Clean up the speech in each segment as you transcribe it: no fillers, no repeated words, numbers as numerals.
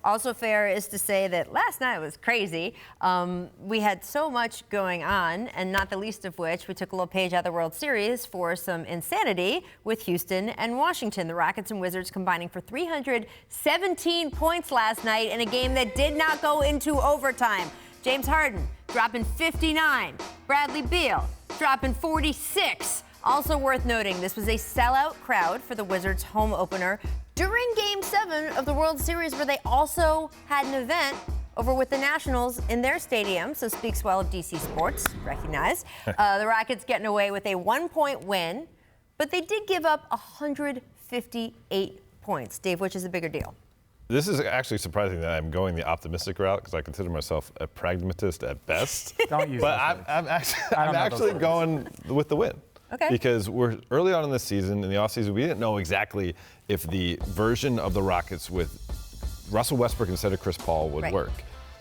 Also fair is to say that last night was crazy. We had so much going on, and not the least of which, we took a little page out of the World Series for some insanity with Houston and Washington. The Rockets and Wizards combining for 317 points last night in a game that did not go into overtime. James Harden dropping 59. Bradley Beal dropping 46. Also worth noting, this was a sellout crowd for the Wizards' home opener during Game 7 of the World Series, where they also had an event over with the Nationals in their stadium, so speaks well of DC sports, recognize. The Rockets getting away with a 1-point win, but they did give up 158 points. Dave, which is a bigger deal? This is actually surprising that I'm going the optimistic route because I consider myself a pragmatist at best. Don't use But I'm actually going with the win. Okay. Because we're early on in the season, in the offseason, we didn't know exactly if the version of the Rockets with Russell Westbrook instead of Chris Paul would work.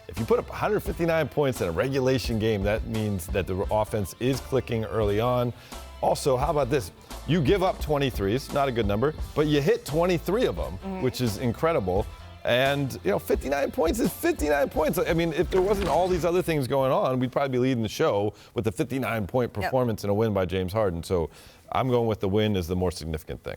If you put up 159 points in a regulation game, that means that the offense is clicking early on. Also, how about this? You give up 23s, not a good number, but you hit 23 of them, which is incredible. And, 59 points is 59 points. I mean, if there wasn't all these other things going on, we'd probably be leading the show with a 59-point performance and a win by James Harden. So I'm going with the win as the more significant thing.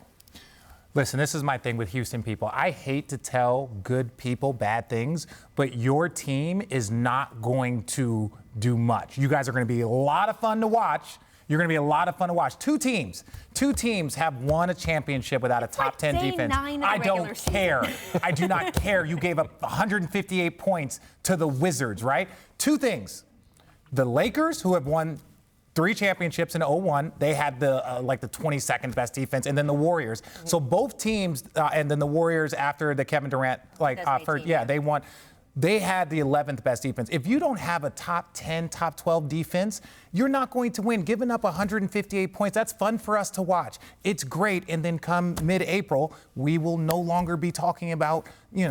Listen, this is my thing with Houston people. I hate to tell good people bad things, but your team is not going to do much. You guys are going to be a lot of fun to watch. You're going to be a lot of fun to watch. Two teams have won a championship without a top 10 defense. I don't care. I do not care. You gave up 158 points to the Wizards, right? Two things. The Lakers, who have won 3 championships in 2001, they had the 22nd best defense, and then the Warriors. So both teams, and then the Warriors after the Kevin Durant they won. They had the 11th best defense. If you don't have a top 10, top 12 defense, you're not going to win. Giving up 158 points, that's fun for us to watch. It's great. And then come mid-April, we will no longer be talking about, the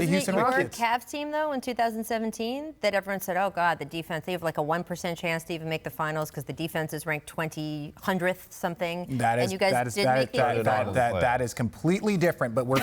Houston Rockets. Wasn't it your Cavs team, though, in 2017 that everyone said, oh, God, the defense, they have like a 1% chance to even make the finals because the defense is ranked 100th something. And you guys did make the finals. That is completely different. But we're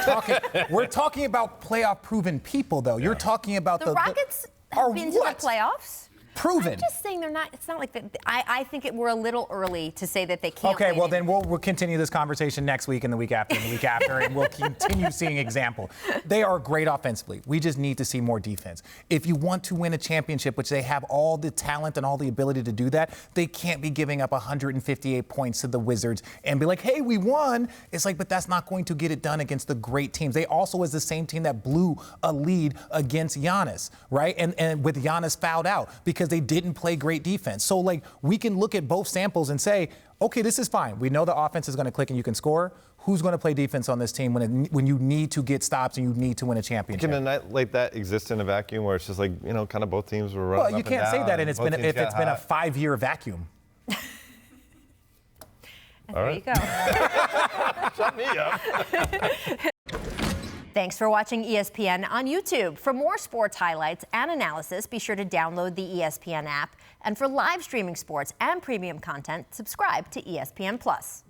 talking about playoff-proven people, though. Yeah. You're talking about the Rockets have been to the playoffs. Proven. I'm just saying they're not. It's not like that. I think we're a little early to say that they can't. Okay, well then we'll continue this conversation next week and the week after and the week after, and we'll continue seeing example. They are great offensively. We just need to see more defense. If you want to win a championship, which they have all the talent and all the ability to do that, they can't be giving up 158 points to the Wizards and be like, hey, we won. It's like, but that's not going to get it done against the great teams. They also is the same team that blew a lead against Giannis, right? And with Giannis fouled out because they didn't play great defense. So, we can look at both samples and say, okay, this is fine. We know the offense is going to click and you can score. Who's going to play defense on this team when you need to get stops and you need to win a championship? Can a night like that exist in a vacuum where it's just kind of both teams were running Well, you can't say that, and it's been a 5-year vacuum. And there you go. Shut me up. Thanks for watching ESPN on YouTube. For more sports highlights and analysis, be sure to download the ESPN app. And for live streaming sports and premium content, subscribe to ESPN+.